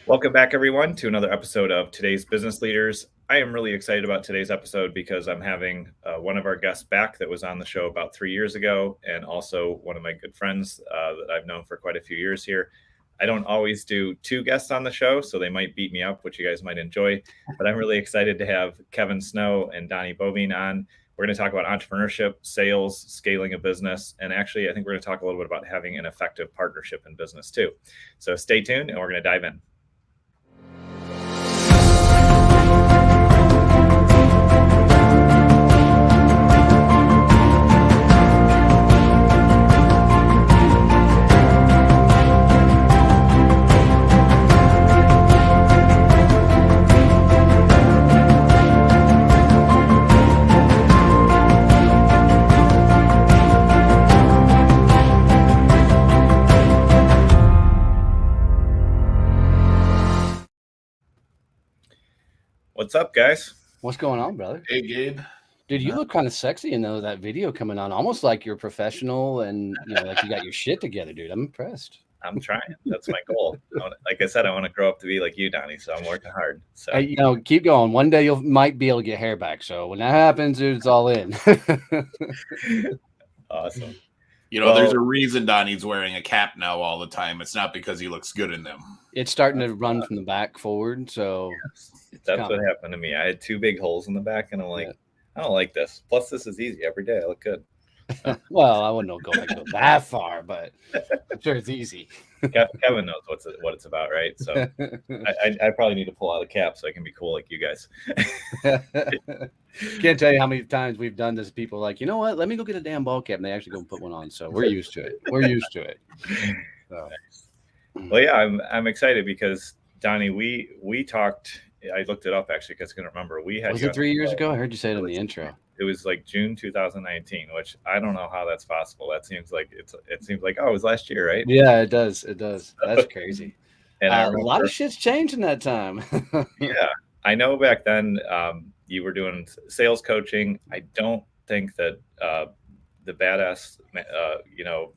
Welcome back, everyone, to another episode of Today's Business Leaders. I am really excited about today's episode because I'm having one of our guests back that was on the show about 3 years ago, and also one of my good friends that I've known for quite a few years here. I don't always do two guests on the show, so they might beat me up, which you guys might enjoy. But I'm really excited to have Kevin Snow and Donnie Boivin on. We're going to talk about entrepreneurship, sales, scaling a business, and actually, I think we're going to talk a little bit about having an effective partnership in business too. So stay tuned, and we're going to dive in. What's up, guys? What's going on, brother? Hey, Gabe. Dude, you look kind of sexy in that video coming on, almost like you're professional and like you got your shit together, dude. I'm impressed. I'm trying. That's my goal. Like I said, I want to grow up to be like you, Donnie. So I'm working hard. So Hey, keep going. One day you might be able to get hair back. So when that happens, dude, it's all in. Awesome. There's a reason Donnie's wearing a cap now all the time. It's not because he looks good in them. It's starting to run from the back forward. So that's what happened to me. I had two big holes in the back, and I'm like, I don't like this. Plus, this is easy. Every day I look good. Well, I wouldn't go that far, but I'm sure it's easy. Kevin knows what it's about, right? So I probably need to pull out a cap so I can be cool like you guys. Can't tell you how many times we've done this. People are like, you know what? Let me go get a damn ball cap, and they actually go and put one on. So we're used to it. So. Nice. Well, yeah, I'm excited because Donnie, we talked. I looked it up actually because I can remember we had. Was it 3 years ago? I heard you say it in the intro. It was like June 2019, which I don't know how that's possible. That seems like it seems like it was last year, right? Yeah, it does. That's crazy. And a lot of shit's changed in that time. Yeah, I know back then you were doing sales coaching. I don't think that the badass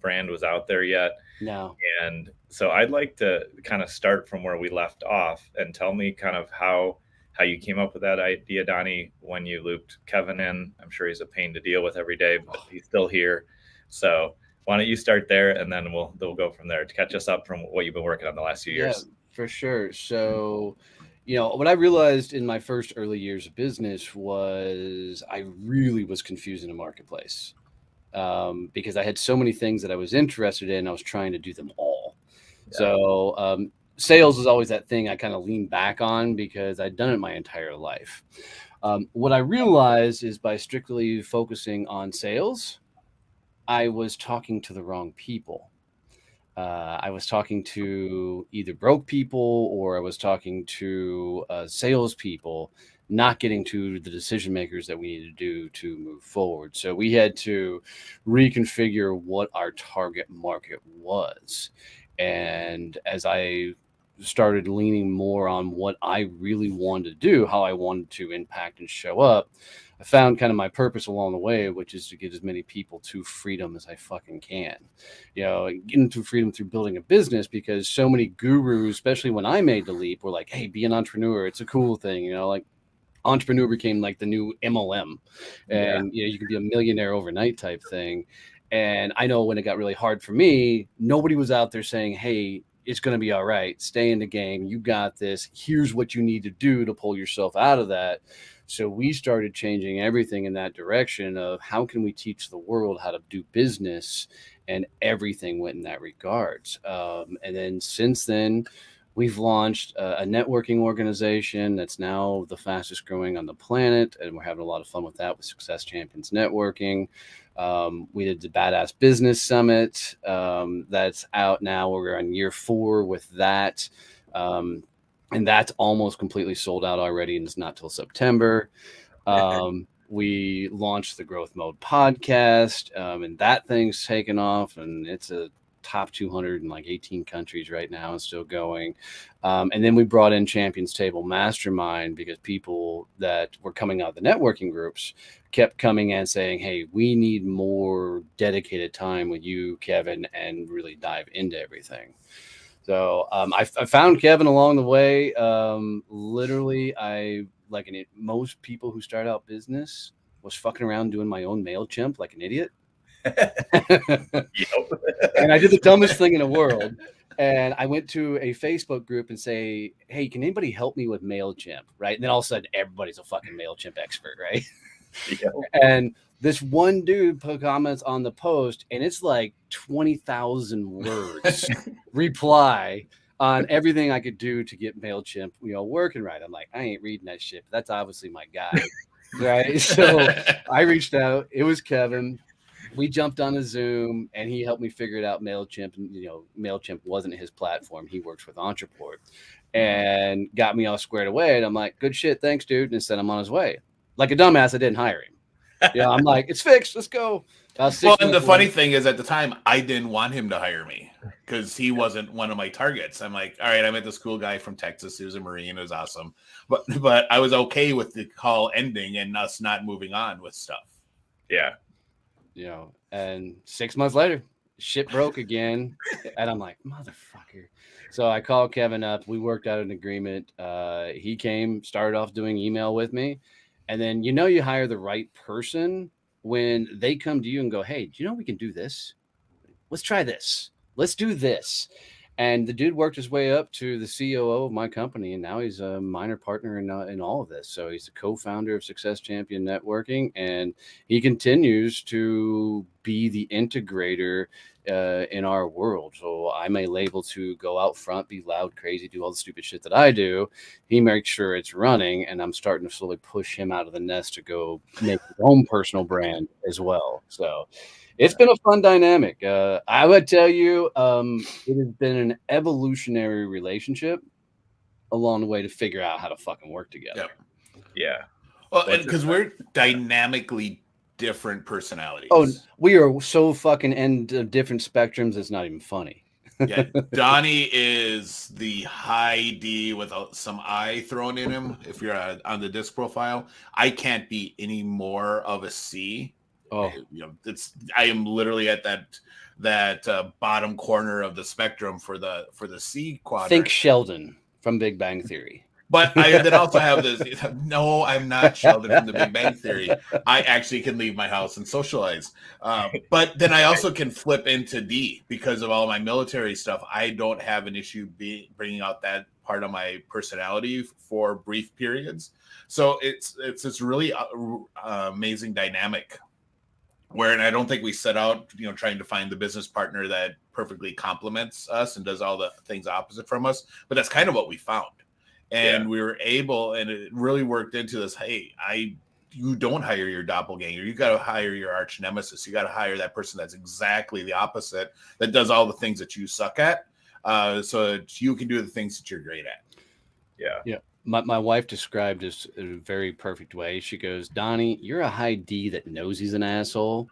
brand was out there yet. No. And so I'd like to kind of start from where we left off and tell me kind of how you came up with that idea, Donnie, when you looped Kevin in. I'm sure he's a pain to deal with every day, but he's still here. So why don't you start there, and then we'll go from there to catch us up from what you've been working on the last few years. Yeah, for sure. So, what I realized in my first early years of business was I really was confusing the marketplace because I had so many things that I was interested in. I was trying to do them all. Yeah. So sales is always that thing I kind of lean back on because I'd done it my entire life. What I realized is by strictly focusing on sales, I was talking to the wrong people. I was talking to either broke people or I was talking to salespeople, not getting to the decision makers that we needed to do to move forward. So we had to reconfigure what our target market was. And as I started leaning more on what I really wanted to do, how I wanted to impact and show up, I found kind of my purpose along the way, which is to get as many people to freedom as I fucking can. Getting to freedom through building a business, because so many gurus, especially when I made the leap, were like, hey, be an entrepreneur. It's a cool thing. Like entrepreneur became like the new MLM, and you can be a millionaire overnight type thing. And I know when it got really hard for me, nobody was out there saying, hey, it's going to be all right. Stay in the game. You got this. Here's what you need to do to pull yourself out of that. So we started changing everything in that direction of how can we teach the world how to do business, and everything went in that regards. And then since then, we've launched a networking organization that's now the fastest growing on the planet, and we're having a lot of fun with that with Success Champions Networking. We did the Badass Business Summit that's out now. We're on year 4 with that. And that's almost completely sold out already, and it's not till September. We launched the Growth Mode podcast, and that thing's taken off, and it's a top 200 in like 18 countries right now and still going. And then we brought in Champions Table Mastermind because people that were coming out of the networking groups kept coming and saying, hey, we need more dedicated time with you, Kevin, and really dive into everything. So I found Kevin along the way. Literally, most people who start out business was fucking around doing my own MailChimp like an idiot. And I did the dumbest thing in the world. And I went to a Facebook group and say, hey, can anybody help me with MailChimp? Right. And then all of a sudden, everybody's a fucking MailChimp expert. Right. And this one dude put comments on the post, and it's like 20,000 words reply on everything I could do to get MailChimp, working right. I'm like, I ain't reading that shit. But that's obviously my guy. Right. So I reached out. It was Kevin. We jumped on a Zoom and he helped me figure it out. MailChimp, and MailChimp wasn't his platform. He works with Entreport and got me all squared away. And I'm like, good shit. Thanks, dude. And sent him on his way. Like a dumbass, I didn't hire him. I'm like, it's fixed. Let's go. Well, and the funny thing is, at the time, I didn't want him to hire me because he wasn't one of my targets. I'm like, all right, I met this cool guy from Texas. He was a Marine. It was awesome. But I was okay with the call ending and us not moving on with stuff. Yeah. And 6 months later, shit broke again. And I'm like, motherfucker. So I called Kevin up. We worked out an agreement. He came, started off doing email with me. And then, you hire the right person when they come to you and go, hey, do you know we can do this? Let's try this. Let's do this. And the dude worked his way up to the COO of my company, and now he's a minor partner in all of this. So he's the co-founder of Success Champion Networking, and he continues to be the integrator in our world. So I'm able to go out front, be loud, crazy, do all the stupid shit that I do. He makes sure it's running, and I'm starting to slowly push him out of the nest to go make his own personal brand as well. So it's been a fun dynamic. I would tell you, it has been an evolutionary relationship along the way to figure out how to fucking work together. Yep. Yeah. Well, because we're dynamically different personalities. Oh, we are so fucking end of different spectrums. It's not even funny. Yeah, Donnie is the high D with some I thrown in him. If you're on the disc profile, I can't be any more of a C. Oh, I am literally at that bottom corner of the spectrum for the C quadrant. Think Sheldon from Big Bang Theory. But I then also have this. No, I'm not Sheldon from the Big Bang Theory. I actually can leave my house and socialize. But then I also can flip into D because of all my military stuff. I don't have an issue bringing out that part of my personality for brief periods. So it's this really amazing dynamic. And I don't think we set out, trying to find the business partner that perfectly complements us and does all the things opposite from us. But that's kind of what we found. And we were able, and it really worked into this. Hey, you don't hire your doppelganger. You got to hire your arch nemesis. You got to hire that person that's exactly the opposite, that does all the things that you suck at, so that you can do the things that you're great at. Yeah. My wife described this in a very perfect way. She goes, Donnie, you're a high D that knows he's an asshole.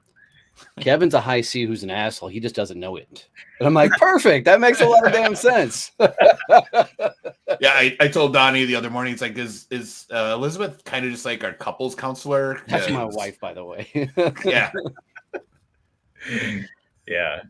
Kevin's a high C who's an asshole. He just doesn't know it. And I'm like, perfect. That makes a lot of damn sense. Yeah, I told Donnie the other morning, it's like, is Elizabeth kind of just like our couples counselor? That's my wife, by the way. Yeah. Yeah.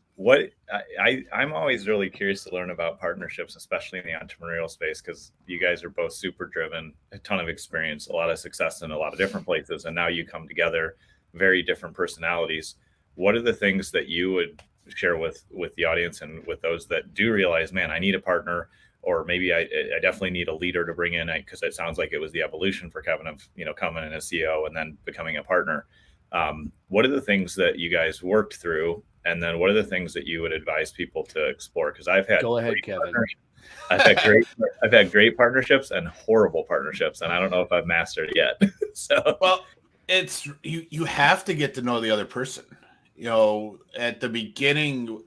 I'm always really curious to learn about partnerships, especially in the entrepreneurial space, because you guys are both super driven, a ton of experience, a lot of success in a lot of different places. And now you come together, very different personalities. What are the things that you would share with the audience and with those that do realize, man, I need a partner, or maybe I definitely need a leader to bring in, because it sounds like it was the evolution for Kevin of, coming in as CEO and then becoming a partner. What are the things that you guys worked through? And then what are the things that you would advise people to explore? Because I've had Kevin. I've had great partnerships and horrible partnerships, and I don't know if I've mastered it yet. So, well, it's you have to get to know the other person. At the beginning,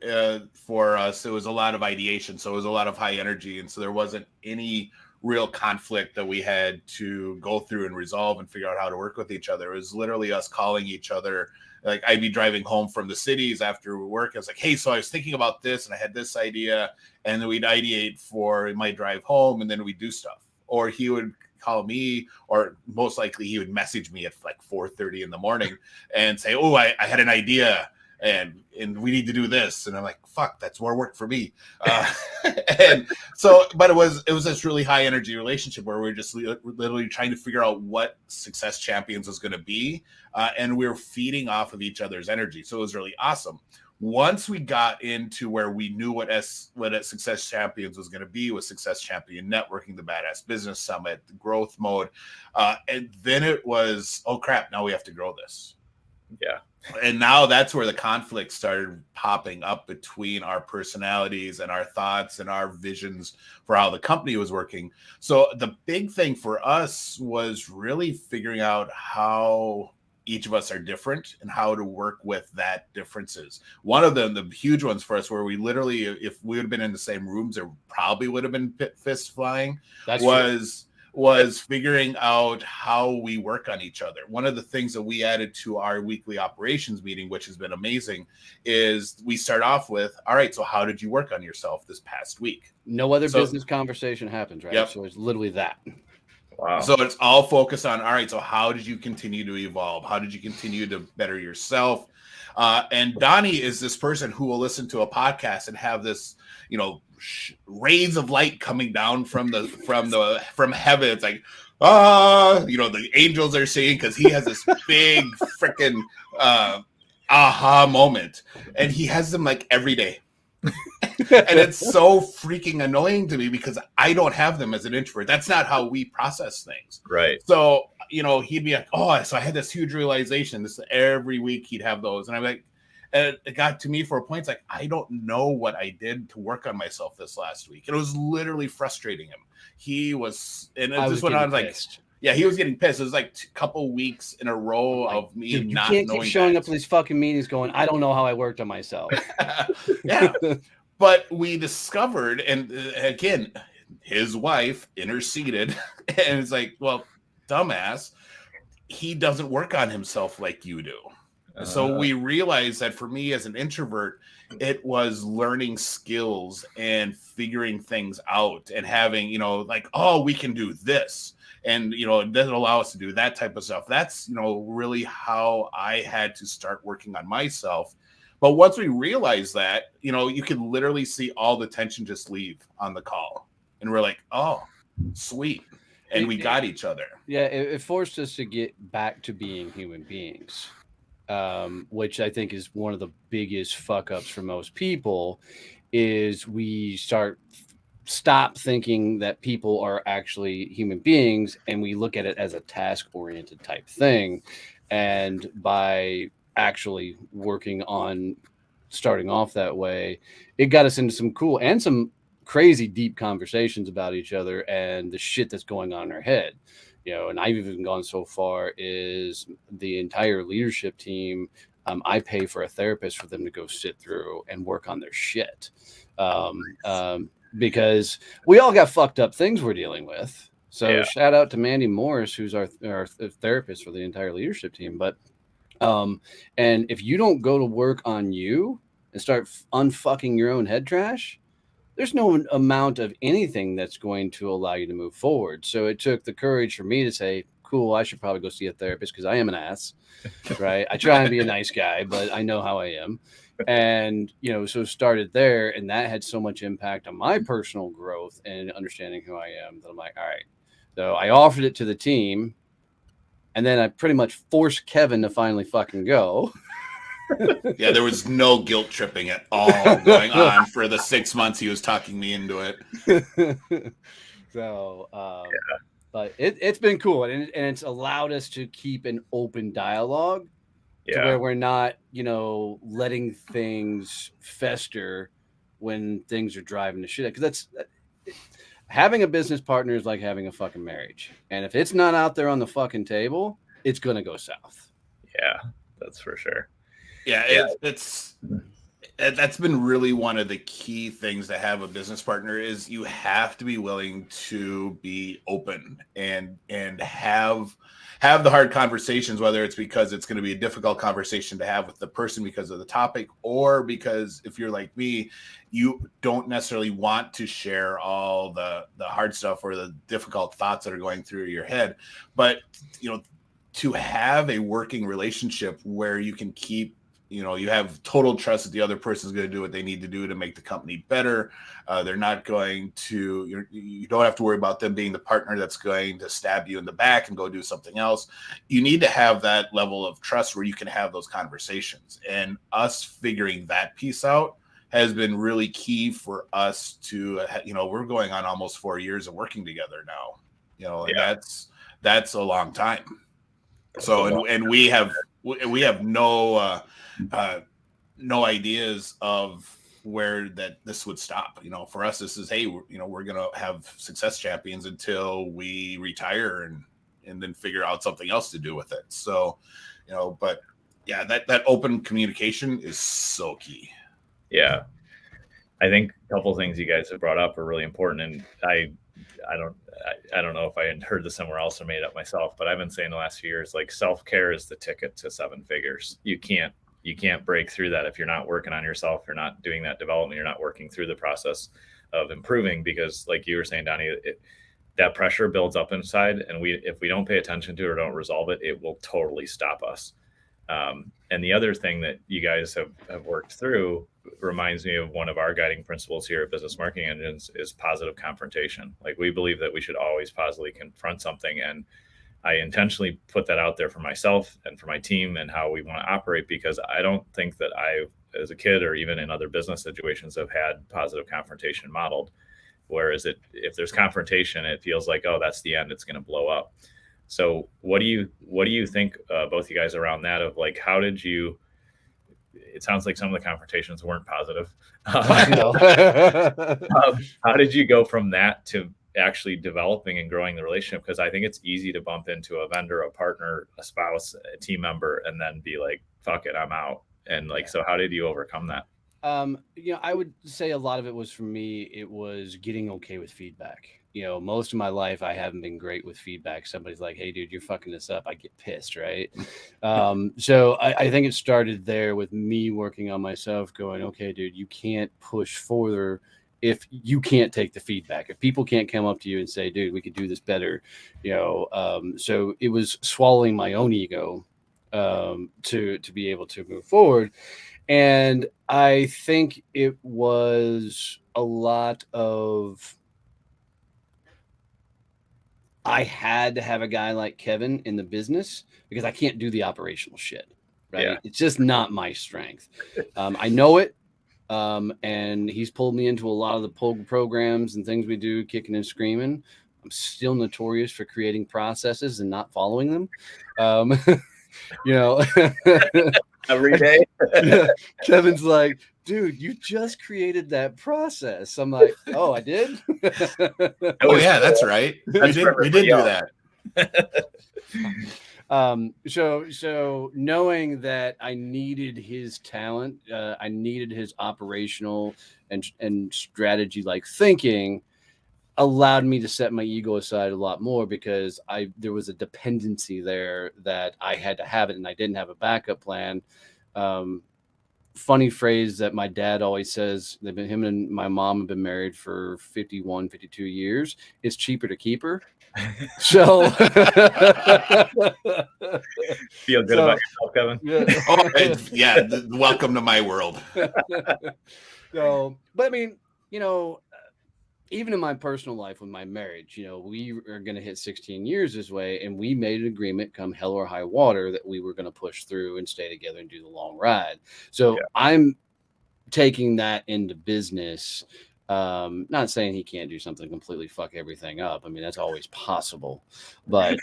for us, it was a lot of ideation, so it was a lot of high energy, and so there wasn't any real conflict that we had to go through and resolve and figure out how to work with each other. It was literally us calling each other. Like, I'd be driving home from the cities after work. I was like, hey, so I was thinking about this and I had this idea, and then we'd ideate for my drive home, and then we'd do stuff. Or he would call me, or most likely he would message me at like 4:30 in the morning and say, oh, I had an idea. and we need to do this. And I'm like, fuck, that's more work for me. And so, but it was this really high energy relationship where we were just literally trying to figure out what Success Champions was going to be. And we were feeding off of each other's energy. So it was really awesome. Once we got into where we knew what Success Champions was going to be, with Success Champion Networking, the Badass Business Summit, the growth mode, and then it was, oh crap, now we have to grow this. Yeah. And now that's where the conflict started popping up between our personalities and our thoughts and our visions for how the company was working. So the big thing for us was really figuring out how each of us are different and how to work with that differences. One of them, the huge ones for us, where we literally, if we would have been in the same rooms, there probably would have been fist flying, was figuring out how we work on each other. One of the things that we added to our weekly operations meeting, which has been amazing, is we start off with, all right, so how did you work on yourself this past week? No other business conversation happens, right? Yep. So it's literally that. Wow. So it's all focused on, all right, so how did you continue to evolve? How did you continue to better yourself? And Donnie is this person who will listen to a podcast and have this, rays of light coming down from heaven. It's like, the angels are singing, because he has this big freaking aha moment, and he has them like every day. And it's so freaking annoying to me because I don't have them as an introvert. That's not how we process things. Right. So, he'd be like, oh, so I had this huge realization. This every week he'd have those. And I'm like, and it got to me for a point. It's like, I don't know what I did to work on myself this last week. And it was literally frustrating him. He was, and this went on like, yeah, he was getting pissed. It was like a couple weeks in a row of me not knowing. You can't keep showing up to these fucking meetings going, I don't know how I worked on myself. Yeah. But we discovered, and again, his wife interceded, and it's like, well, dumbass, he doesn't work on himself like you do. So we realized that for me as an introvert, it was learning skills and figuring things out and having, like, oh, we can do this. And, it doesn't allow us to do that type of stuff. That's, really how I had to start working on myself. But once we realized that, you can literally see all the tension just leave on the call. And we're like, oh, sweet. And we got each other. Yeah, it forced us to get back to being human beings, which I think is one of the biggest fuck ups for most people, is we stop thinking that people are actually human beings, and we look at it as a task-oriented type thing. And by actually working on starting off that way, it got us into some cool and some crazy deep conversations about each other and the shit that's going on in our head. And I've even gone so far is the entire leadership team, I pay for a therapist for them to go sit through and work on their shit, because we all got fucked up things we're dealing with. So shout out to Mandy Morris, who's our therapist for the entire leadership team. But and if you don't go to work on you and start unfucking your own head trash, there's no amount of anything that's going to allow you to move forward. So it took the courage for me to say, cool, I should probably go see a therapist because I am an ass, right? I try and be a nice guy, but I know how I am. And, so started there, and that had so much impact on my personal growth and understanding who I am that I'm like, all right. So I offered it to the team, and then I pretty much forced Kevin to finally fucking go. Yeah, there was no guilt tripping at all going on for the 6 months he was talking me into it. So, but it's been cool, and it's allowed us to keep an open dialogue to where we're not, letting things fester when things are driving the shit. Because having a business partner is like having a fucking marriage, and if it's not out there on the fucking table, it's gonna go south. Yeah, that's for sure. Yeah, that's been really one of the key things to have a business partner is you have to be willing to be open and have the hard conversations, whether it's because it's going to be a difficult conversation to have with the person because of the topic, or because if you're like me, you don't necessarily want to share all the hard stuff or the difficult thoughts that are going through your head. But, to have a working relationship where you can keep you have total trust that the other person is going to do what they need to do to make the company better. They're not going to, you don't have to worry about them being the partner that's going to stab you in the back and go do something else. You need to have that level of trust where you can have those conversations, and us figuring that piece out has been really key for us to, we're going on almost 4 years of working together now, and that's a long time. So, and we have no ideas of where that this would stop. For us, this is, hey, we're going to have success champions until we retire and then figure out something else to do with it. So, but yeah, that open communication is so key. Yeah. I think a couple of things you guys have brought up are really important. And I don't know if I had heard this somewhere else or made it up myself, but I've been saying the last few years, like, self-care is the ticket to 7 figures. You can't break through that if you're not working on yourself, you're not doing that development, you're not working through the process of improving, because like you were saying, Donnie, that pressure builds up inside, and if we don't pay attention to it or don't resolve it, it will totally stop us. And the other thing that you guys have worked through reminds me of one of our guiding principles here at Business Marketing Engines is positive confrontation. Like, we believe that we should always positively confront something. And I intentionally put that out there for myself and for my team and how we want to operate, because I don't think that I, as a kid or even in other business situations, have had positive confrontation modeled. Whereas if there's confrontation, it feels like, oh, that's the end, it's going to blow up. So what do you think, both you guys, around that, of like, how did you, it sounds like some of the confrontations weren't positive. How did you go from that to actually developing and growing the relationship? Because I think it's easy to bump into a vendor, a partner, a spouse, a team member, and then be like, fuck it, I'm out. And like, so how did you overcome that? I would say a lot of it was, for me, it was getting okay with feedback. Most of my life, I haven't been great with feedback. Somebody's like, hey, dude, you're fucking this up. I get pissed, right? So I think it started there with me working on myself, going, okay, dude, you can't push further if you can't take the feedback. If people can't come up to you and say, dude, we could do this better, so it was swallowing my own ego to be able to move forward. And I think it was a lot of, I had to have a guy like Kevin in the business because I can't do the operational shit, right? Yeah. It's just not my strength. I know it. And he's pulled me into a lot of the programs and things we do, kicking and screaming. I'm still notorious for creating processes and not following them. Every day. Yeah. Kevin's like, dude, you just created that process. I'm like, oh, I did? Oh yeah, that's right. We did do that. So knowing that I needed his talent, I needed his operational and strategy like thinking, allowed me to set my ego aside a lot more, because there was a dependency there that I had to have it, and I didn't have a backup plan. Funny phrase that my dad always says, him and my mom have been married for 51, 52 years. It's cheaper to keep her. So feel good about yourself, Kevin. Yeah. Welcome to my world. So, but I mean, even in my personal life with my marriage, we are going to hit 16 years this way, and we made an agreement, come hell or high water, that we were going to push through and stay together and do the long ride. So yeah. I'm taking that into business. Not saying he can't do something completely fuck everything up. I mean, that's always possible, but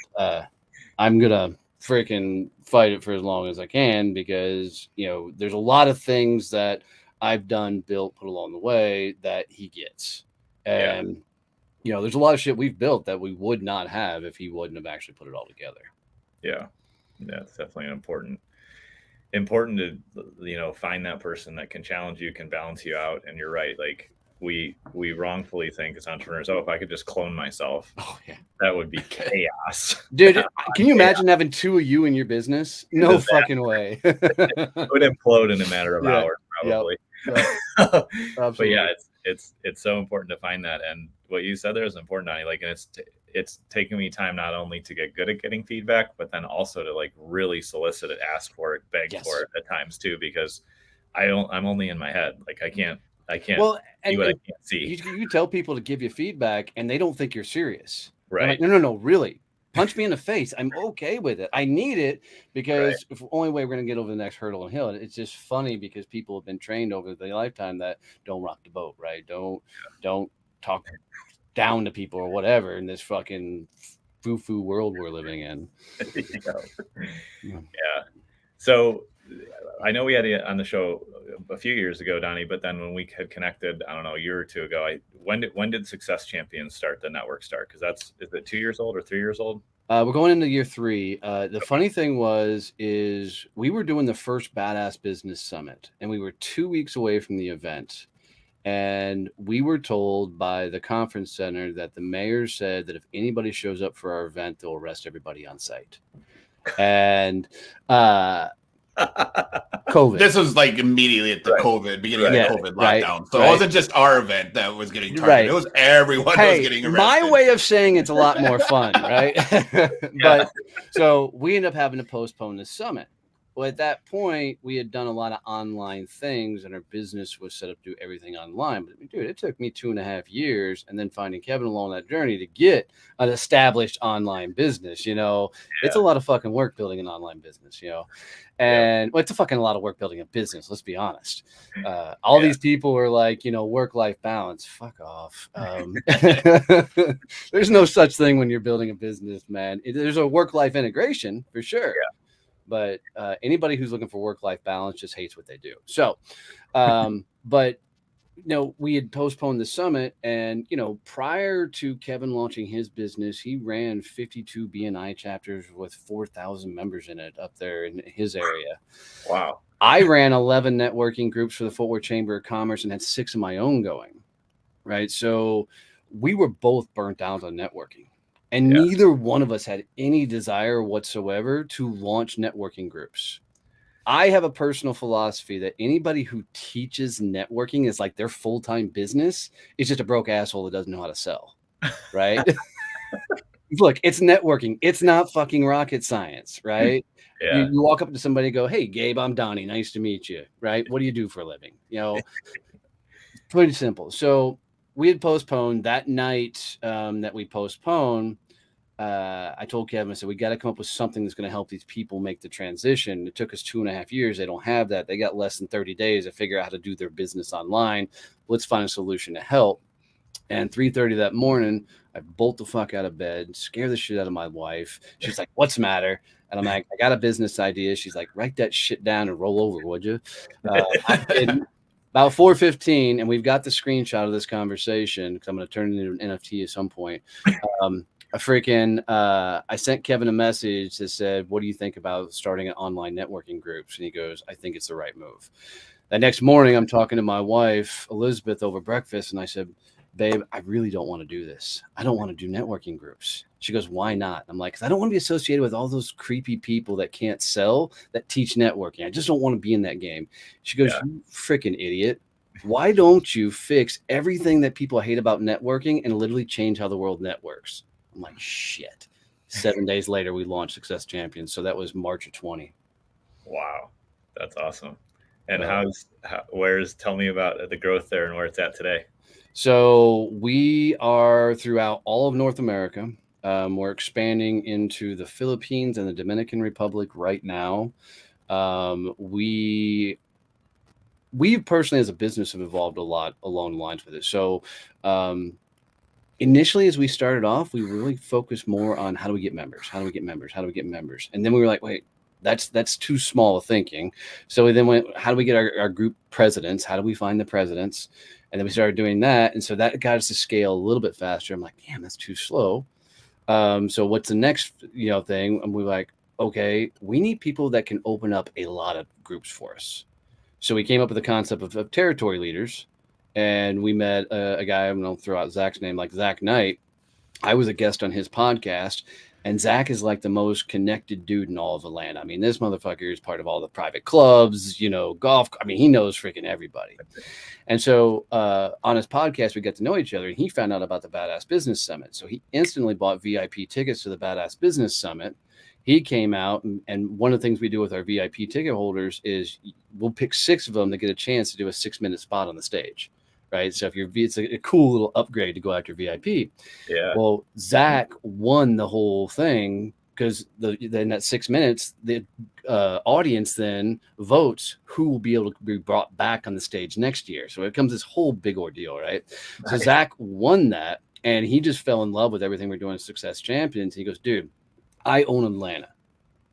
I'm going to freaking fight it for as long as I can, because, there's a lot of things that I've done, built, put along the way that he gets. And, there's a lot of shit we've built that we would not have if he wouldn't have actually put it all together. Yeah. That's definitely important to, find that person that can challenge you, can balance you out. And you're right. Like, we wrongfully think as entrepreneurs, oh, if I could just clone myself, that would be chaos. Dude, can you imagine having two of you in your business? No fucking way. It would implode in a matter of hours, probably. Yep. But yeah, it's so important to find that. And what you said there is important, Donnie. Like, and it's taken me time not only to get good at getting feedback, but then also to like really solicit it, ask for it, beg for it at times too, because I'm only in my head. Like I can't well, see and what I can't see. you tell people to give you feedback and they don't think you're serious. Right. They're like, no, really. Punch me in the face. I'm okay with it. I need it because if the only way we're going to get over the next hurdle and hill. It's just funny because people have been trained over their lifetime that don't rock the boat, right? Don't talk down to people or whatever in this fucking foo-foo world we're living in. Yeah. So I know we had you on the show a few years ago, Donnie, but then when we had connected, I don't know, a year or two ago, when did Success Champions start, the network start? Because is it 2 years old or 3 years old? We're going into year 3. The funny thing is we were doing the first Badass Business Summit, and we were 2 weeks away from the event. And we were told by the conference center that the mayor said that if anybody shows up for our event, they'll arrest everybody on site. And COVID. This was like immediately at the beginning of the COVID lockdown. So it wasn't just our event that was getting targeted. It was everyone that was getting arrested. My way of saying it's a lot more fun, right? But so we ended up having to postpone the summit. Well, at that point, we had done a lot of online things and our business was set up to do everything online. But dude, it took me 2.5 years and then finding Kevin along that journey to get an established online business. It's a lot of fucking work building an online business, and well, it's a lot of work building a business. Let's be honest. All these people are like, work-life balance. Fuck off. There's no such thing when you're building a business, man. There's a work-life integration for sure. Yeah. But anybody who's looking for work-life balance just hates what they do. So, but we had postponed the summit, and prior to Kevin launching his business, he ran 52 BNI chapters with 4,000 members in it up there in his area. Wow. I ran 11 networking groups for the Fort Worth Chamber of Commerce and had 6 of my own going. Right, so we were both burnt out on networking. And neither one of us had any desire whatsoever to launch networking groups. I have a personal philosophy that anybody who teaches networking is like their full-time business is just a broke asshole that doesn't know how to sell, right? Look, it's networking. It's not fucking rocket science, right? Yeah. You walk up to somebody and go, "Hey, Gabe, I'm Donnie. Nice to meet you." Right? What do you do for a living? Pretty simple. So we had postponed that night that we postponed. I told Kevin, I said, we got to come up with something that's going to help these people make the transition. It took us 2.5 years. They don't have that. They got less than 30 days to figure out how to do their business online. Let's find a solution to help. And 3:30 that morning, I bolt the fuck out of bed, scare the shit out of my wife. She's like, "What's the matter?" And I'm like, "I got a business idea." She's like, "Write that shit down and roll over, would you?" I did. About 4:15, and we've got the screenshot of this conversation because I'm going to turn it into an NFT at some point. I sent Kevin a message that said, "What do you think about starting an online networking groups?" And he goes, "I think it's the right move." The next morning, I'm talking to my wife, Elizabeth, over breakfast, and I said, "Babe, I really don't want to do this. I don't want to do networking groups." She goes, "Why not?" I'm like, "Because I don't want to be associated with all those creepy people that can't sell, that teach networking. I just don't want to be in that game." She goes, "You freaking idiot. Why don't you fix everything that people hate about networking and literally change how the world networks?" I'm like, shit. 7 days later, we launched Success Champions. So that was March of 20. Wow. That's awesome. And tell me about the growth there and where it's at today. So we are throughout all of North America. We're expanding into the Philippines and the Dominican Republic right now. We personally as a business have evolved a lot along the lines with it. So initially, as we started off, we really focused more on how do we get members? How do we get members? How do we get members? And then we were like, wait, that's too small a thinking. So we then went, how do we get our group presidents? How do we find the presidents? And then we started doing that. And so that got us to scale a little bit faster. I'm like, damn, that's too slow. So what's the next, thing? And we're like, okay, we need people that can open up a lot of groups for us. So we came up with the concept of territory leaders. And we met a guy, I'm going to throw out Zach's name, like Zach Knight. I was a guest on his podcast, and Zach is like the most connected dude in all of Atlanta. I mean, this motherfucker is part of all the private clubs, golf. I mean, he knows freaking everybody. And so on his podcast, we got to know each other, and he found out about the Badass Business Summit. So he instantly bought VIP tickets to the Badass Business Summit. He came out, and one of the things we do with our VIP ticket holders is we'll pick 6 of them to get a chance to do a 6-minute spot on the stage. Right. So it's a cool little upgrade to go after VIP. Yeah. Well, Zach won the whole thing because then that 6 minutes, the audience then votes who will be able to be brought back on the stage next year. So it becomes this whole big ordeal. Right. So Zach won that, and he just fell in love with everything we're doing at Success Champions. He goes, dude, I own Atlanta.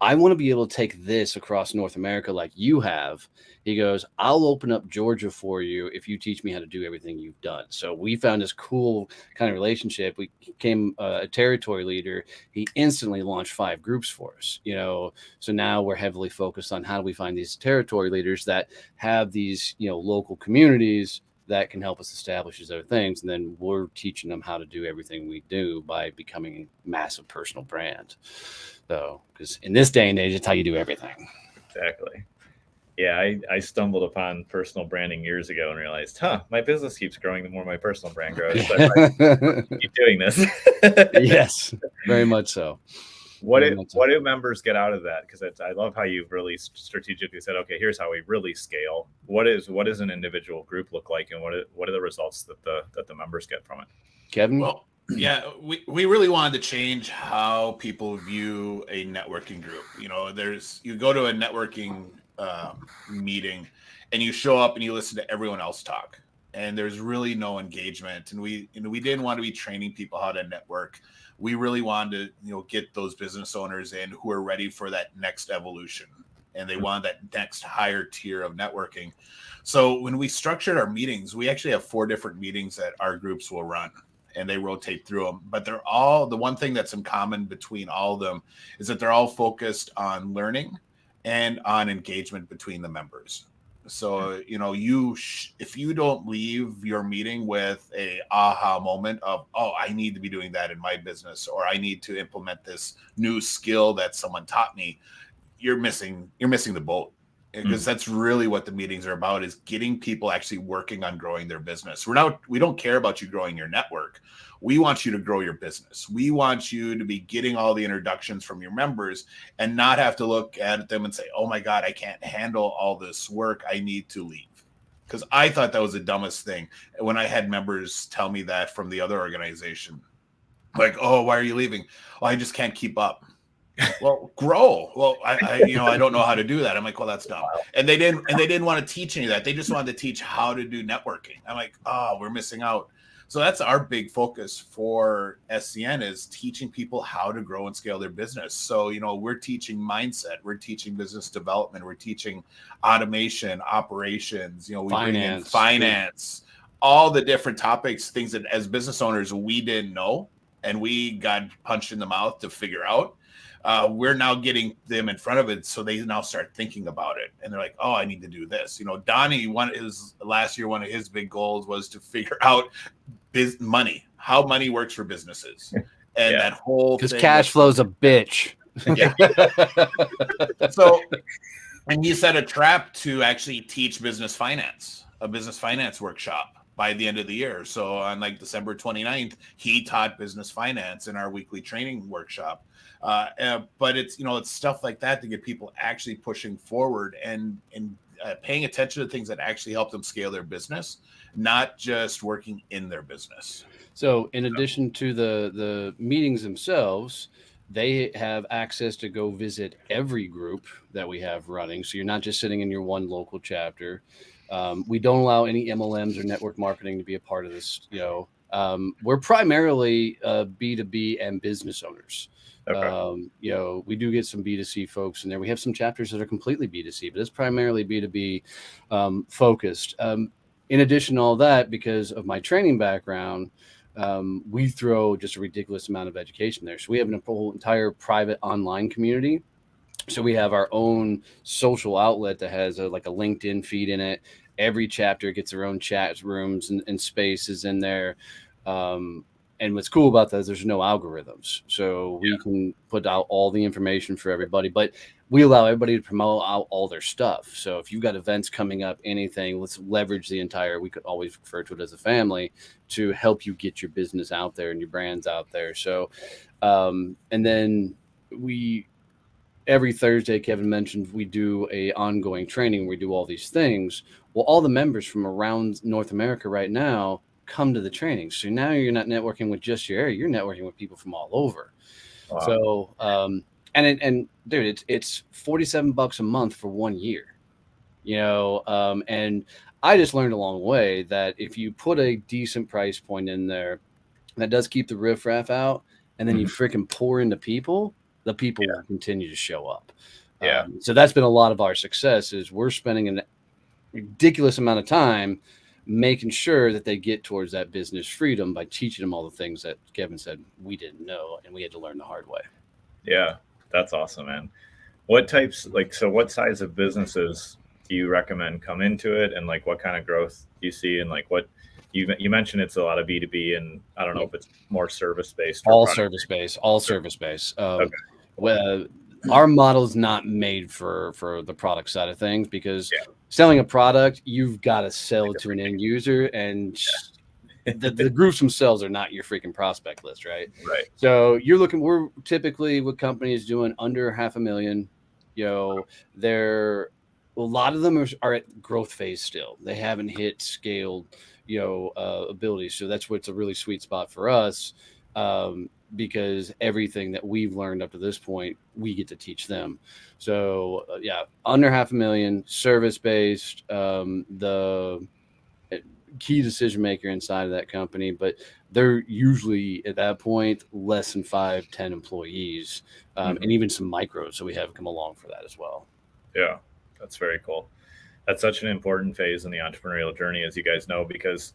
I want to be able to take this across North America like you have. He goes, I'll open up Georgia for you if you teach me how to do everything you've done. So we found this cool kind of relationship. We became a territory leader. He instantly launched 5 groups for us, So now we're heavily focused on how do we find these territory leaders that have these, local communities that can help us establish these other things. And then we're teaching them how to do everything we do by becoming a massive personal brand. So, because in this day and age, it's how you do everything. Exactly. Yeah, I stumbled upon personal branding years ago and realized, my business keeps growing the more my personal brand grows. So I keep doing this. Yes, very much so. What do members get out of that? Because I love how you've really strategically said, okay, here's how we really scale. What does an individual group look like, and what are the results that the members get from it? Kevin? Well, yeah, we really wanted to change how people view a networking group. You go to a networking meeting and you show up and you listen to everyone else talk, and there's really no engagement. And we didn't want to be training people how to network. We really wanted to get those business owners in who are ready for that next evolution, and they want that next higher tier of networking. So when we structured our meetings, we actually have 4 different meetings that our groups will run, and they rotate through them. But they're all, the one thing that's in common between all of them is that they're all focused on learning and on engagement between the members. So, if you don't leave your meeting with a aha moment of, I need to be doing that in my business, or I need to implement this new skill that someone taught me, you're missing the boat. Because that's really what the meetings are about, is getting people actually working on growing their business. We don't care about you growing your network. We want you to grow your business. We want you to be getting all the introductions from your members and not have to look at them and say, oh my God, I can't handle all this work. I need to leave. Because I thought that was the dumbest thing when I had members tell me that from the other organization. Like, oh, why are you leaving? Oh, I just can't keep up. Well, grow. Well, I don't know how to do that. I'm like, well, that's dumb. And they didn't want to teach any of that. They just wanted to teach how to do networking. I'm like, we're missing out. So that's our big focus for SCN, is teaching people how to grow and scale their business. So, we're teaching mindset, we're teaching business development, we're teaching automation, operations, we bring in finance, all the different topics, things that as business owners, we didn't know, and we got punched in the mouth to figure out. We're now getting them in front of it, so they now start thinking about it, and they're like, "Oh, I need to do this." Donnie, last year, one of his big goals was to figure out money, how money works for businesses, and that whole because cash flow's a bitch. Yeah. So, and he set a trap to actually teach a business finance workshop by the end of the year. So on December 29th, he taught business finance in our weekly training workshop. But it's stuff like that to get people actually pushing forward and paying attention to things that actually help them scale their business, not just working in their business. So in addition to the meetings themselves, they have access to go visit every group that we have running. So you're not just sitting in your one local chapter. We don't allow any MLMs or network marketing to be a part of this. We're primarily B2B and business owners. Okay. We do get some B2C folks in there. We have some chapters that are completely B2C, but it's primarily B2B focused. In addition to all that, because of my training background, we throw just a ridiculous amount of education there. So we have a whole entire private online community. So we have our own social outlet that has a LinkedIn feed in it. Every chapter gets their own chat rooms and spaces in there. And what's cool about that is there's no algorithms. So we can put out all the information for everybody, but we allow everybody to promote out all their stuff. So if you've got events coming up, anything, let's leverage the entire, we could always refer to it as a family, to help you get your business out there and your brands out there. So, and then every Thursday, Kevin mentioned, we do a ongoing training. We do all these things. Well, all the members from around North America right now come to the training. So now you're not networking with just your area, you're networking with people from all over. Wow. So, and dude, it's $47 a month for 1 year, and I just learned along the way that if you put a decent price point in there, that does keep the riffraff out, and then you freaking pour into people, the people will continue to show up. So that's been a lot of our success is we're spending a ridiculous amount of time making sure that they get towards that business freedom by teaching them all the things that Kevin said we didn't know and we had to learn the hard way. Yeah, that's awesome, man. What types, so what size of businesses do you recommend come into it, and what kind of growth do you see, and what you mentioned it's a lot of B2B, and I don't know if it's more service-based. All service-based. Okay. Well, our model is not made for the product side of things, because selling a product, you've got to sell to an end user, and the groups themselves are not your freaking prospect list, right? Right. So we're typically with companies doing under $500,000. A lot of them are at growth phase still. They haven't hit scaled, abilities. So that's what's a really sweet spot for us. Because everything that we've learned up to this point, we get to teach them. So under $500,000, service-based, the key decision maker inside of that company, but they're usually at that point less than 5-10 employees, and even some micros. So we have come along for that as well. Yeah, that's very cool. That's such an important phase in the entrepreneurial journey, as you guys know, because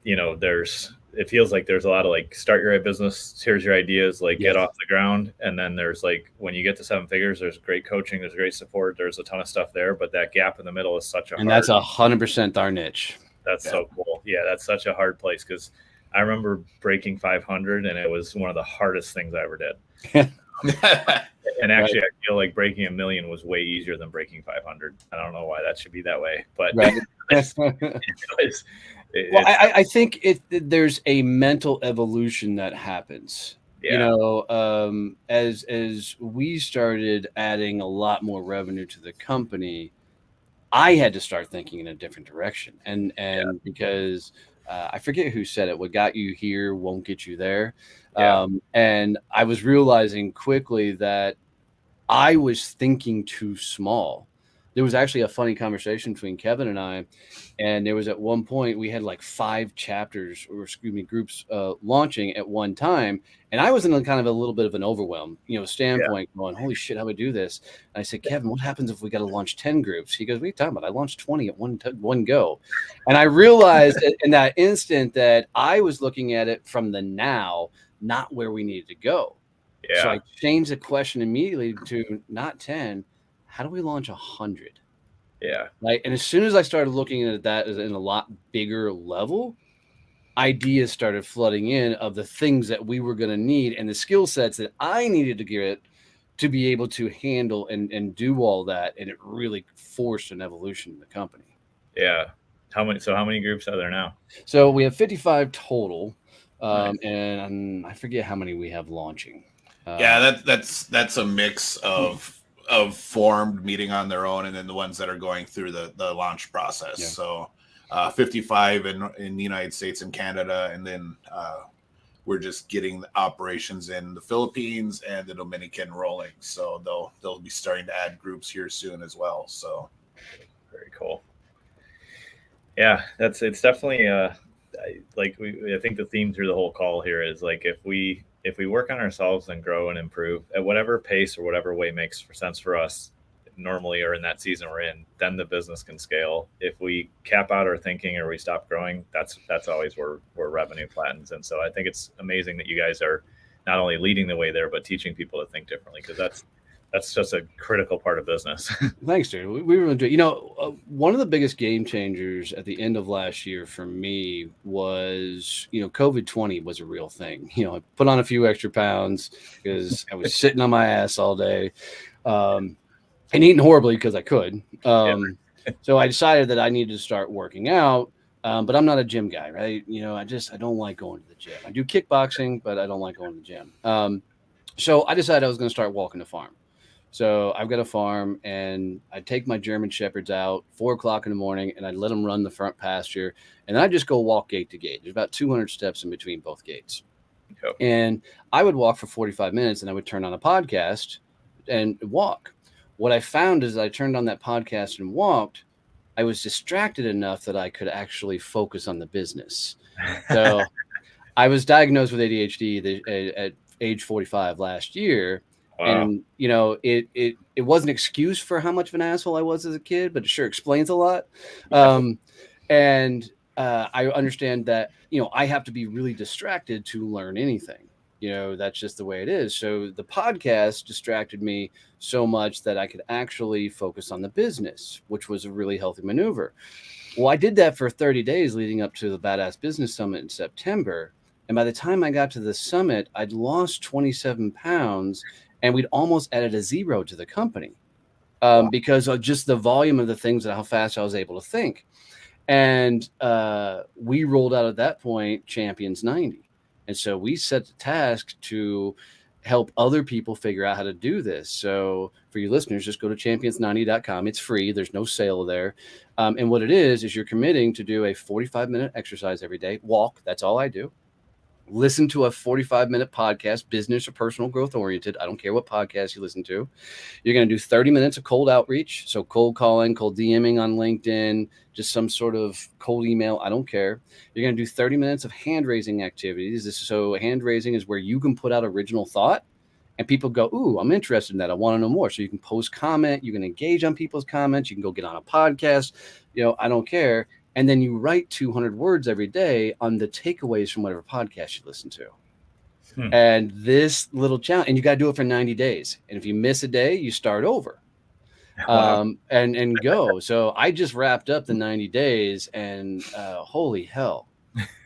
it feels like there's a lot of start your business, here's your ideas, get off the ground. And then there's when you get to 7 figures, there's great coaching, there's great support, there's a ton of stuff there, but that gap in the middle is that's 100% our niche. That's so cool. Yeah, that's such a hard place, because I remember breaking 500 and it was one of the hardest things I ever did. And actually, I feel like breaking 1 million was way easier than breaking 500. I don't know why that should be that way, but I think there's a mental evolution that happens. As we started adding a lot more revenue to the company, I had to start thinking in a different direction. And because I forget who said it, what got you here won't get you there. And I was realizing quickly that I was thinking too small. There was actually a funny conversation between Kevin and I, and there was at one point we had 5 groups launching at one time, and I was in kind of a little bit of an overwhelm, standpoint, going, holy shit, how do we do this? And I said, Kevin, what happens if we got to launch 10 groups? He goes, what are you talking about? I launched 20 at one go. And I realized in that instant that I was looking at it from the now, not where we needed to go. Yeah. So I changed the question immediately to not 10. How do we launch 100? Yeah. And as soon as I started looking at that as in a lot bigger level, ideas started flooding in of the things that we were going to need and the skill sets that I needed to get to be able to handle and do all that. And it really forced an evolution in the company. Yeah. How many groups are there now? So we have 55 total. Nice. And I forget how many we have launching. That's a mix of formed, meeting on their own, and then the ones that are going through the launch process. Yeah. So 55 in the United States and Canada, and then we're just getting the operations in the Philippines and the Dominican rolling. So they'll be starting to add groups here soon as well. So very cool. Yeah, it's definitely I think the theme through the whole call here is if we work on ourselves and grow and improve at whatever pace or whatever way makes sense for us normally or in that season we're in, then the business can scale. If we cap out our thinking or we stop growing, that's always where revenue flattens. And so I think it's amazing that you guys are not only leading the way there, but teaching people to think differently, because That's just a critical part of business. Thanks, dude. We really do. You know, one of the biggest game changers at the end of last year for me was, COVID-20 was a real thing. I put on a few extra pounds because I was sitting on my ass all day, and eating horribly because I could. So I decided that I needed to start working out. But I'm not a gym guy, right? I don't like going to the gym. I do kickboxing, but I don't like going to the gym. So I decided I was going to start walking the farm. So I've got a farm, and I take my German Shepherds out 4:00 in the morning, and I let them run the front pasture, and then I just go walk gate to gate. There's about 200 steps in between both gates. Yep. And I would walk for 45 minutes, and I would turn on a podcast and walk. What I found is I turned on that podcast and walked, I was distracted enough that I could actually focus on the business. So I was diagnosed with ADHD at age 45 last year. Wow. And, it was an excuse for how much of an asshole I was as a kid, but it sure explains a lot. And I understand that, I have to be really distracted to learn anything. That's just the way it is. So the podcast distracted me so much that I could actually focus on the business, which was a really healthy maneuver. Well, I did that for 30 days leading up to the Badass Business Summit in September. And by the time I got to the summit, I'd lost 27 pounds and we'd almost added a zero to the company because of just the volume of the things and how fast I was able to think. And we rolled out at that point Champions 90. And so we set the task to help other people figure out how to do this. So for you listeners, just go to champions90.com. It's free. There's no sale there. And what it is you're committing to do a 45-minute exercise every day. Walk. That's all I do. Listen to a 45-minute podcast, business or personal growth oriented. I don't care what podcast you listen to. You're going to do 30 minutes of cold outreach. So cold calling, cold DMing on LinkedIn, just some sort of cold email. I don't care. You're going to do 30 minutes of hand raising activities. So hand raising is where you can put out original thought and people go, ooh, I'm interested in that. I want to know more. So you can post comment. You can engage on people's comments. You can go get on a podcast. I don't care. And then you write 200 words every day on the takeaways from whatever podcast you listen to. And this little challenge, and you got to do it for 90 days. And if you miss a day, you start over. Wow. And go. So I just wrapped up the 90 days and holy hell.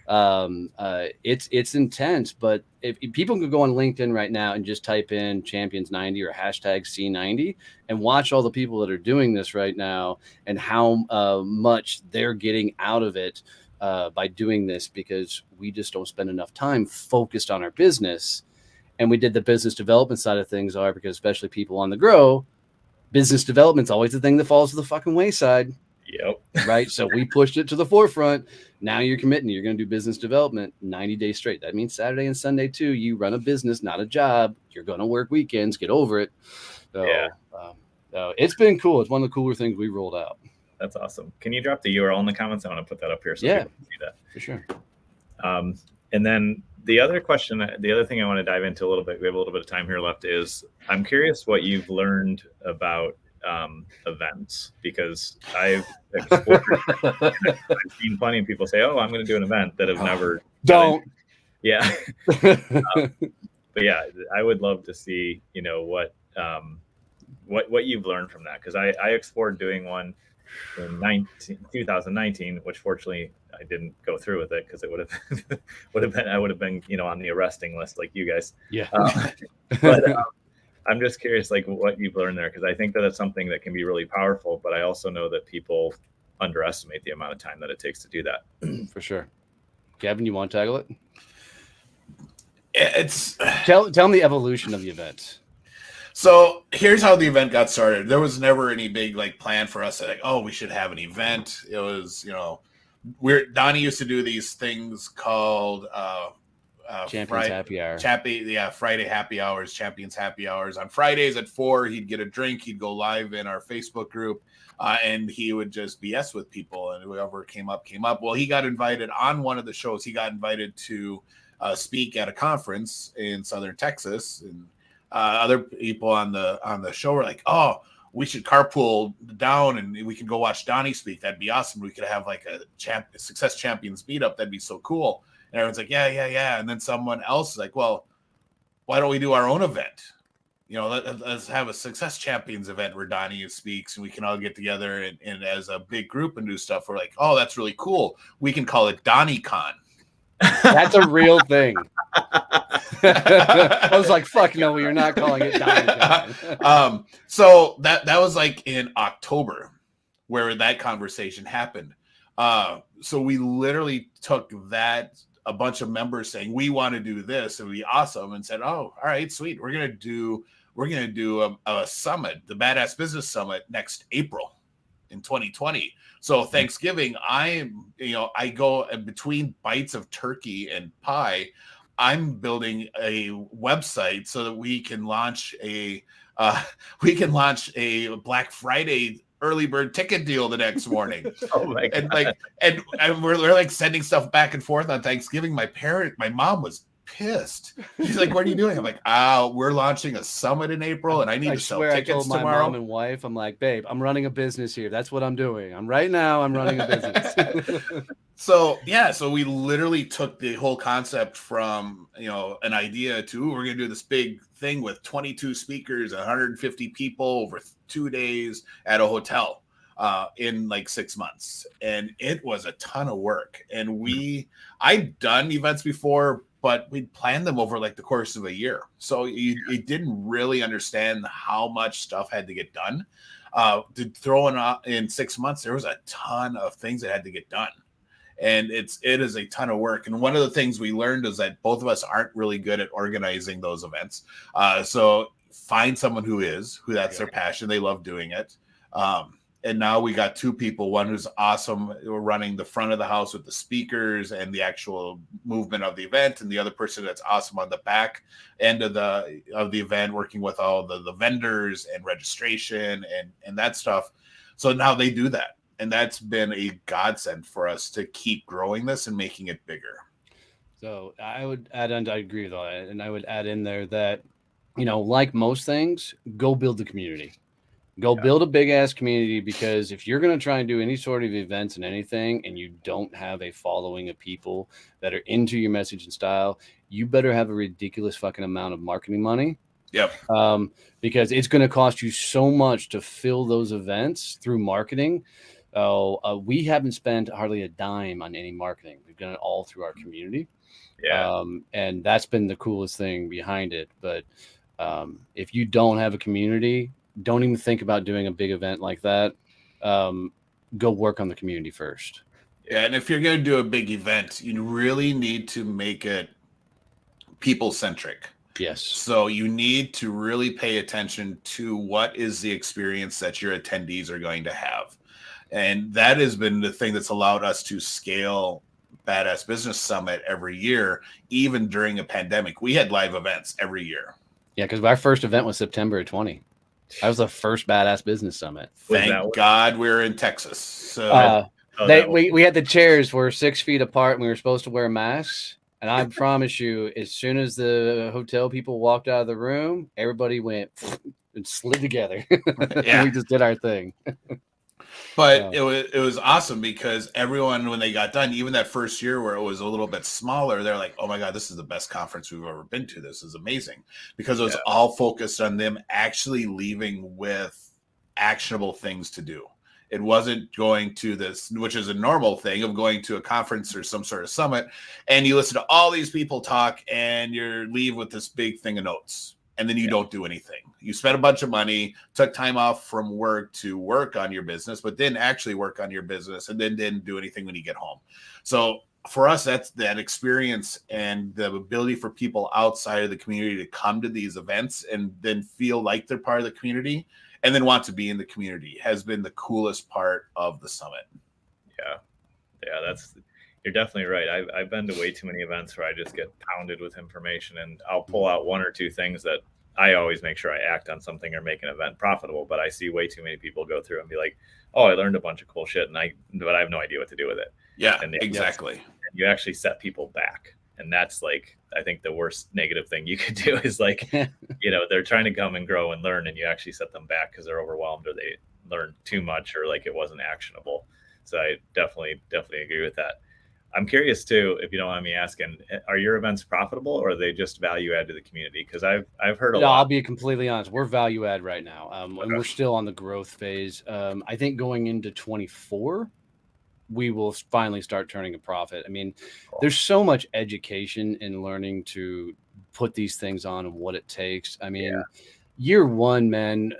It's intense, but if people could go on LinkedIn right now and just type in Champions 90 or hashtag C90 and watch all the people that are doing this right now and how much they're getting out of it by doing this, because we just don't spend enough time focused on our business. And we did the business development side of things, because especially people on the grow, business development's always the thing that falls to the fucking wayside. Yep. Right. So we pushed it to the forefront. Now you're committing. You're going to do business development 90 days straight. That means Saturday and Sunday too. You run a business, not a job. You're going to work weekends. Get over it. So, yeah. It's been cool. It's one of the cooler things we rolled out. That's awesome. Can you drop the URL in the comments? I want to put that up here so people can see that. For sure. And then the other thing I want to dive into a little bit, we have a little bit of time here left, is I'm curious what you've learned about events, because I've explored I've seen plenty of people say, oh, I'm going to do an event that have never don't. Yeah. But yeah, I would love to see, what you've learned from that. Cause I explored doing one in 2019, which fortunately I didn't go through with it, because it I would have been, on the arresting list like you guys. Yeah. But I'm just curious, like, what you've learned there, because I think that it's something that can be really powerful, but I also know that people underestimate the amount of time that it takes to do that. For sure. Gavin, you want to tackle it? It's tell them the evolution of the event. So here's how the event got started. There was never any big plan for us that we should have an event. It was, Donnie used to do these things called Champions Happy Hour. Friday happy hours, Champions Happy Hours. On Fridays at 4, he'd get a drink. He'd go live in our Facebook group, and he would just BS with people, and whoever came up. Well, he got invited on one of the shows. He got invited to speak at a conference in Southern Texas, and other people on the show were like, "Oh, we should carpool down and we can go watch Donnie speak. That'd be awesome. We could have like a Success Champions meetup. That'd be so cool." And everyone's like, yeah. And then someone else is like, well, why don't we do our own event? let's have a Success Champions event where Donnie speaks and we can all get together and as a big group and do stuff. We're like, oh, that's really cool. We can call it DonnieCon. That's a real thing. I was like, fuck no, you're not calling it DonnieCon. So that was like in October where that conversation happened. So we literally took that, a bunch of members saying we want to do this, it would be awesome, and said, oh, all right, sweet, we're gonna do a summit, the Badass Business Summit, next April in 2020. So Thanksgiving, I go between bites of turkey and pie, I'm building a website so that we can launch a Black Friday early bird ticket deal the next morning. Oh my God. And we're like sending stuff back and forth on Thanksgiving. My mom was pissed. She's like, what are you doing? I'm like, we're launching a summit in April and I need to sell tickets I told my tomorrow. Mom and wife, I'm like, babe, I'm running a business here. That's what I'm doing. I'm running a business. So we literally took the whole concept from, an idea to, we're going to do this big thing with 22 speakers, 150 people over 2 days at a hotel in like 6 months. And it was a ton of work. And I'd done events before, but we'd planned them over like the course of a year. So you didn't really understand how much stuff had to get done. To throw in 6 months, there was a ton of things that had to get done. And it is a ton of work. And one of the things we learned is that both of us aren't really good at organizing those events. So find someone who that's their passion. They love doing it. And now we got 2 people, one who's awesome, running the front of the house with the speakers and the actual movement of the event, and the other person that's awesome on the back end of the event, working with all the vendors and registration and that stuff. So now they do that. And that's been a godsend for us to keep growing this and making it bigger. So I would add on, I agree with all that. And I would add in there that, like most things, go build the community. Build a big ass community, because if you're going to try and do any sort of events and anything, and you don't have a following of people that are into your message and style, you better have a ridiculous fucking amount of marketing money. Yep. Because it's going to cost you so much to fill those events through marketing. We haven't spent hardly a dime on any marketing. We've done it all through our community. Yeah. And that's been the coolest thing behind it. But if you don't have a community, don't even think about doing a big event like that. Go work on the community first. Yeah, and if you're going to do a big event, you really need to make it people-centric. Yes. So you need to really pay attention to what is the experience that your attendees are going to have. And that has been the thing that's allowed us to scale Badass Business Summit every year, even during a pandemic. We had live events every year. Yeah, because our first event was September of 2020. That was the first Badass Business Summit. Thank God we're in Texas. So we had the chairs were 6 feet apart and we were supposed to wear masks. And I promise you, as soon as the hotel people walked out of the room, everybody went and slid together. Yeah. We just did our thing. But it was awesome, because everyone, when they got done, even that first year where it was a little bit smaller, they're like, oh my God, this is the best conference we've ever been to. This is amazing. Because it was all focused on them actually leaving with actionable things to do. It wasn't going to this, which is a normal thing of going to a conference or some sort of summit, and you listen to all these people talk and you leave with this big thing of notes. And then you don't do anything. You spent a bunch of money, took time off from work to work on your business, but didn't actually work on your business, and then didn't do anything when you get home. So for us, that's that experience and the ability for people outside of the community to come to these events and then feel like they're part of the community and then want to be in the community has been the coolest part of the summit. Yeah, you're definitely right. I've been to way too many events where I just get pounded with information, and I'll pull out 1 or 2 things that I always make sure I act on something or make an event profitable. But I see way too many people go through and be like, "Oh, I learned a bunch of cool shit, but I have no idea what to do with it." Yeah, exactly. You actually set people back, and that's like, I think the worst negative thing you could do is like, they're trying to come and grow and learn, and you actually set them back because they're overwhelmed or they learned too much or like it wasn't actionable. So I definitely agree with that. I'm curious too, if you don't mind me asking, are your events profitable or are they just value add to the community? Because I've heard a No, lot. I'll be completely honest. We're value add right now, and Okay. we're still on the growth phase. I think going into 24, we will finally start turning a profit. I mean, Cool. there's so much education in learning to put these things on and what it takes. I mean, year one, man,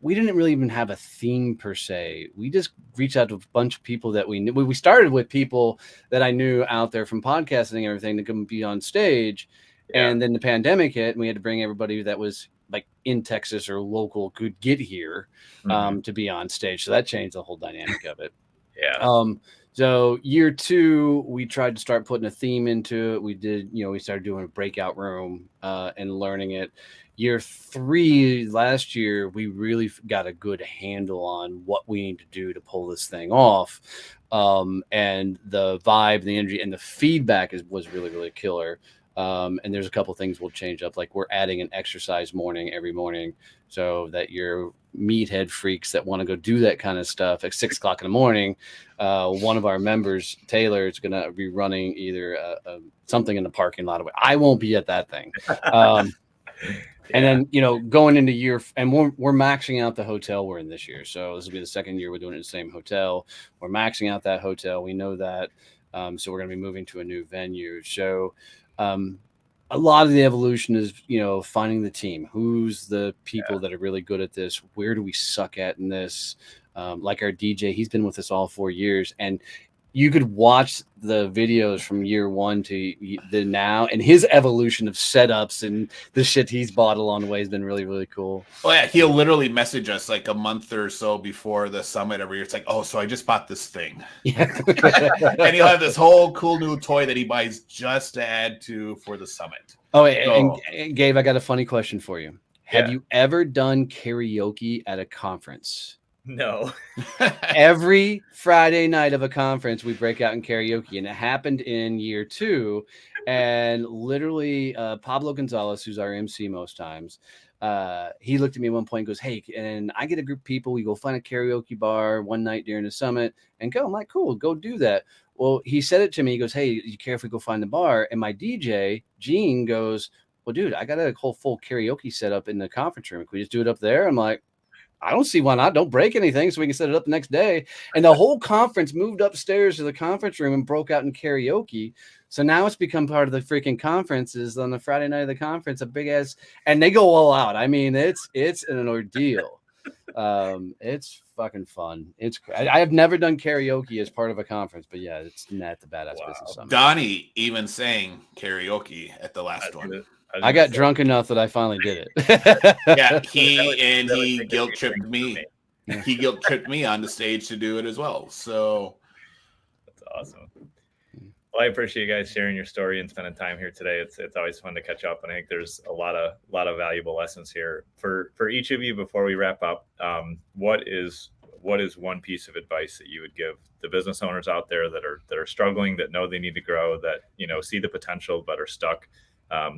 we didn't really even have a theme per se. We just reached out to a bunch of people that we knew. We started with people that I knew out there from podcasting and everything to come be on stage. Yeah. And then the pandemic hit and we had to bring everybody that was like in Texas or local could get here to be on stage. So that changed the whole dynamic of it. Yeah. So year two, we tried to start putting a theme into it. We did, we started doing a breakout room and learning it. Year three, last year, we really got a good handle on what we need to do to pull this thing off. And the vibe, the energy, and the feedback was really, really killer. And there's a couple things we'll change up. Like we're adding an exercise morning every morning so that your meathead freaks that want to go do that kind of stuff at 6 o'clock in the morning. One of our members, Taylor, is going to be running either something in the parking lot. I won't be at that thing. And then, going into and we're maxing out the hotel we're in this year. So this will be the second year we're doing it in the same hotel. We're maxing out that hotel. We know that. So we're going to be moving to a new venue. So a lot of the evolution is, finding the team. Who's the people that are really good at this? Where do we suck at in this? Like our DJ, he's been with us all 4 years. And you could watch the videos from year one to the now, and his evolution of setups and the shit he's bought along the way has been really, really cool. Oh yeah, he'll literally message us like a month or so before the summit every year. It's like, oh, so I just bought this thing. Yeah. And he'll have this whole cool new toy that he buys just to add to for the summit. Oh, and Gabe, I got a funny question for you. Have you ever done karaoke at a conference? No. Every Friday night of a conference, we break out in karaoke, and it happened in year two. And literally, Pablo Gonzalez, who's our MC most times, he looked at me at one point and goes, "Hey, and I get a group of people. We go find a karaoke bar one night during the summit and go." I'm like, "Cool, go do that." Well, he said it to me. He goes, "Hey, you care if we go find the bar?" And my DJ, Gene, goes, "Well, dude, I got a whole full karaoke set up in the conference room. Can we just do it up there?" I'm like, I don't see why not. Don't break anything so we can set it up the next day. And the whole conference moved upstairs to the conference room and broke out in karaoke. So now it's become part of the freaking conferences on the Friday night of the conference, a big ass, and they go all out. I mean, it's an ordeal. It's fucking fun. I have never done karaoke as part of a conference, but yeah, it's not the Badass Business Summit. Donnie even sang karaoke at the last one. I got drunk enough that I finally did it. Yeah, he guilt tripped me. He guilt tripped me on the stage to do it as well. So that's awesome. Well, I appreciate you guys sharing your story and spending time here today. It's always fun to catch up, and I think there's a lot of valuable lessons here for each of you. Before we wrap up, what is one piece of advice that you would give the business owners out there that are struggling, that know they need to grow, that see the potential but are stuck?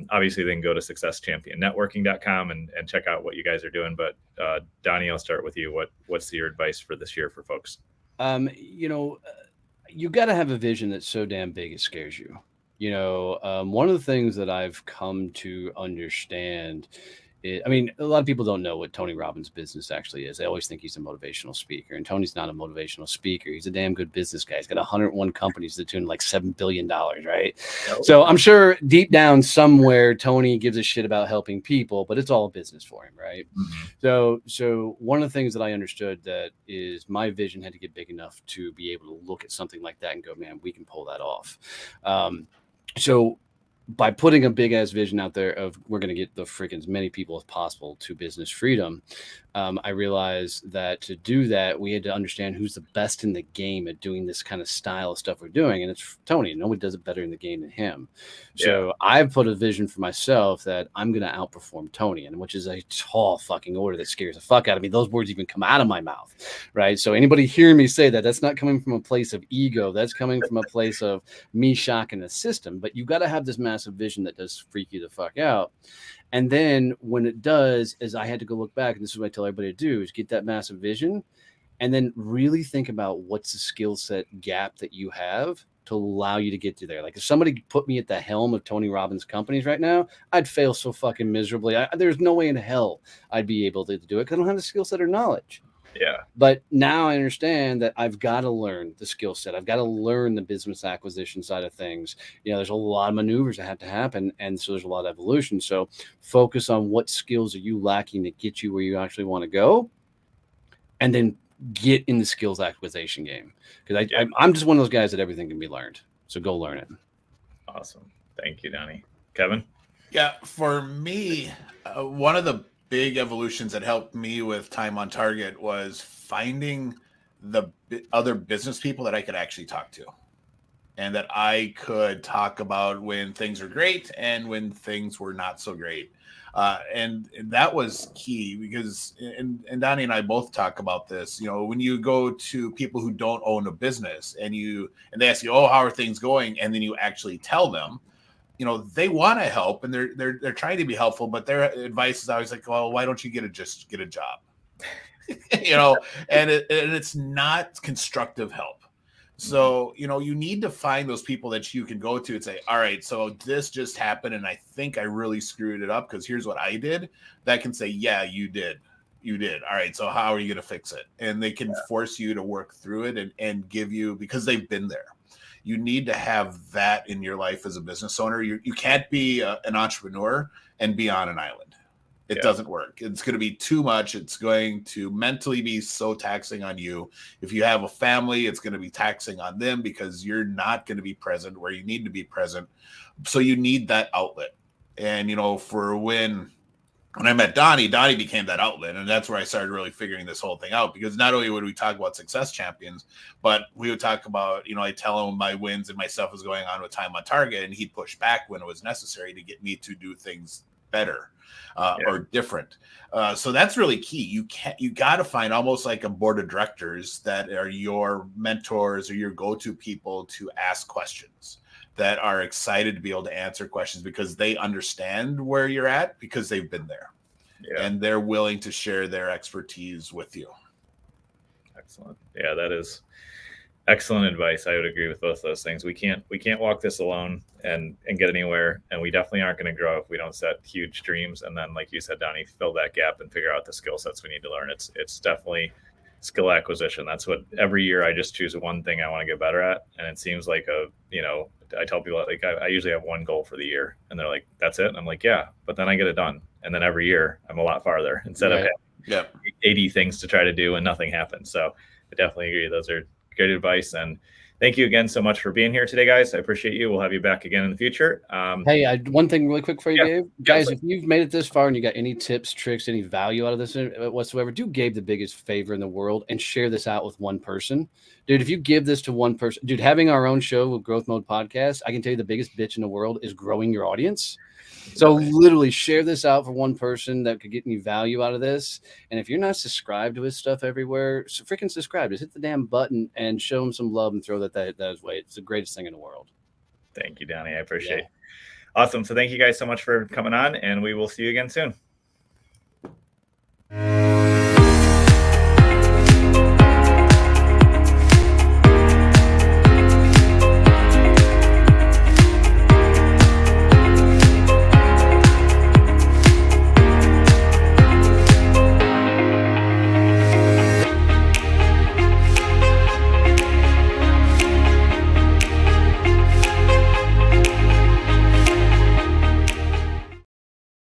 Obviously, they can go to successchampionnetworking.com and check out what you guys are doing. But Donnie, I'll start with you. What's your advice for this year for folks? You got to have a vision that's so damn big it scares you. One of the things that I've come to understand a lot of people don't know what Tony Robbins' business actually is. They always think he's a motivational speaker, and Tony's not a motivational speaker. He's a damn good business guy. He's got 101 companies to tune like $7 billion, right? Oh. So I'm sure deep down somewhere, Tony gives a shit about helping people, but it's all business for him, right? Mm-hmm. So one of the things that I understood that is my vision had to get big enough to be able to look at something like that and go, man, we can pull that off. So by putting a big ass vision out there of we're going to get the freaking as many people as possible to business freedom, I realized that to do that, we had to understand who's the best in the game at doing this kind of style of stuff we're doing. And it's Tony. Nobody does it better in the game than him. So I've put a vision for myself that I'm going to outperform Tony, and which is a tall fucking order that scares the fuck out of me. Those words even come out of my mouth, right? So anybody hearing me say that, that's not coming from a place of ego. That's coming from a place of me shocking the system. But you got to have this massive vision that does freak you the fuck out. And then when it does, is I had to go look back, and this is what I tell everybody to do, is get that massive vision and then really think about what's the skill set gap that you have to allow you to get to there. Like if somebody put me at the helm of Tony Robbins' companies right now, I'd fail so fucking miserably. There's no way in hell I'd be able to do it because I don't have the skill set or knowledge. Yeah. But now I understand that I've got to learn the skill set. I've got to learn the business acquisition side of things. There's a lot of maneuvers that have to happen. And so there's a lot of evolution. So focus on what skills are you lacking to get you where you actually want to go. And then get in the skills acquisition game. Because I'm just one of those guys that everything can be learned. So go learn it. Awesome. Thank you, Donnie. Kevin? Yeah, for me, one of the big evolutions that helped me with time on target was finding the other business people that I could actually talk to and that I could talk about when things are great and when things were not so great. And that was key because, and Donnie and I both talk about this, when you go to people who don't own a business and they ask you, oh, how are things going? And then you actually tell them, they want to help and they're trying to be helpful, but their advice is always like, well, why don't you just get a job? And it's not constructive help. So, you need to find those people that you can go to and say, all right, so this just happened and I think I really screwed it up because here's what I did. That can say, yeah, you did. All right, so how are you going to fix it? And they can force you to work through it and give you, because they've been there. You need to have that in your life as a business owner. You can't be an entrepreneur and be on an island. It doesn't work. It's going to be too much. It's going to mentally be so taxing on you. If you have a family, it's going to be taxing on them because you're not going to be present where you need to be present. So you need that outlet. And, for when I met Donnie became that outlet. And that's where I started really figuring this whole thing out, because not only would we talk about success champions, but we would talk about, I tell him my wins and my stuff was going on with time on target, and he'd push back when it was necessary to get me to do things better or different. So that's really key. You got to find almost like a board of directors that are your mentors or your go-to people to ask questions, that are excited to be able to answer questions because they understand where you're at because they've been there and they're willing to share their expertise with you. Excellent. Yeah, that is excellent advice. I would agree with both those things. We can't walk this alone and get anywhere. And we definitely aren't going to grow if we don't set huge dreams. And then, like you said, Donnie, fill that gap and figure out the skill sets we need to learn. It's definitely skill acquisition. That's what every year I just choose one thing I want to get better at. And it seems like I tell people like I usually have one goal for the year and they're like, that's it. And I'm like, yeah, but then I get it done. And then every year I'm a lot farther instead of having 80 things to try to do and nothing happens. So I definitely agree. Those are great advice. And thank you again so much for being here today, guys. I appreciate you. We'll have you back again in the future. Hey, one thing really quick for you, Gabe. Guys, if you've made it this far and you got any tips, tricks, any value out of this whatsoever, do Gabe the biggest favor in the world and share this out with one person. Dude, if you give this to one person, dude, having our own show with Growth Mode Podcast, I can tell you the biggest bitch in the world is growing your audience. So literally share this out for one person that could get any value out of this. And if you're not subscribed to his stuff everywhere, so freaking subscribe. Just hit the damn button and show him some love and throw that his way. It's the greatest thing in the world. Thank you, Donnie. I appreciate it. Awesome. So thank you guys so much for coming on, and we will see you again soon.